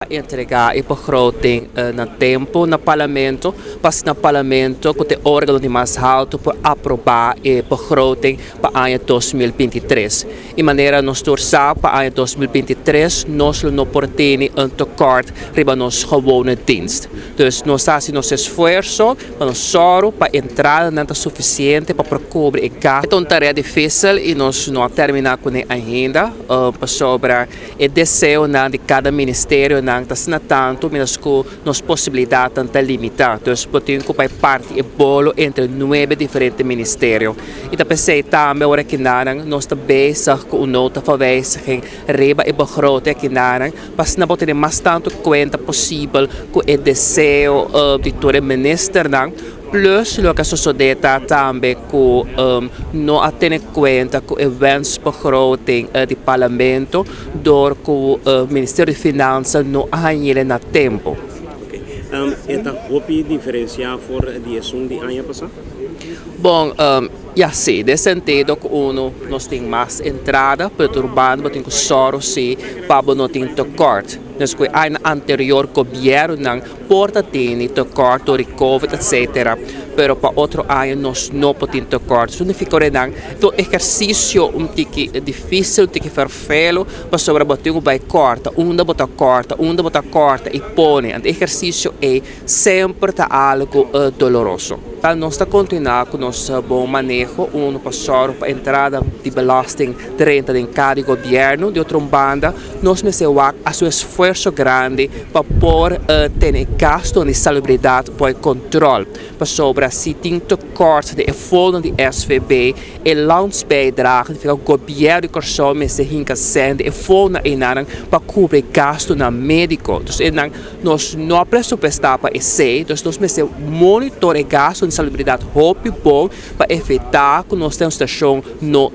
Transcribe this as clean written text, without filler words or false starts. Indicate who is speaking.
Speaker 1: entregar a begroting na tempo no parlamento, pas no parlamento que o órgão de mais alto para aprovar a begroting para o ano 2023. De maneira nós torçar para o ano 2023, nós não portemos tekort riba nos gewone dienst. Dus nós fazemos nosso esforço para nós para entrar não é suficiente para cobrir o gasto. É uma tarefa difícil e nós não terminamos com a agenda para sobre o desejo de cada ministério não está tanto, mas com nossas possibilidades estão limitadas. Então, podemos ocupar parte e bolo entre 9 diferentes ministérios. E também agora que nós também com uma outra verwijziging riba e begroting que para não ter mais tanto conta possível com o desejo de todo o ministro. Plus, lo que sucede também com não a ter conta com eventos begroting do parlamento, door com o Ministério de Finanças não arranjar na tempo.
Speaker 2: Esta hopi diferenciar for a edição de ano passado?
Speaker 1: Bom, sim, nesse sentido que nós temos mais entrada para o urbano, mas temos só se para não ter tekort. Nós que ano anterior governo não porta tem tekort por Covid, etc. Pero para outro ano nós não podemos tekort. Significa que o exercício difícil, vervelho, para sobre botar vai corta, botar corta e põe. O exercício é sempre algo doloroso. Então nós está continuar com nosso bom manejo, passou para a entrada de belasting de renta de cada governo, de outra banda, nós necessitamos a seu esforço grande para pôr ter gasto de salubridade para controle. Para sobre se tem tekort de fundo de SVB, e landsbijdrage de o governo de consome se hinca sendo e fundo para cobrir gasto na médico. Então nós não presupuestar para esse, então nós necessitamos monitorar gasto de salubridade bom para evitar que nós temos estação no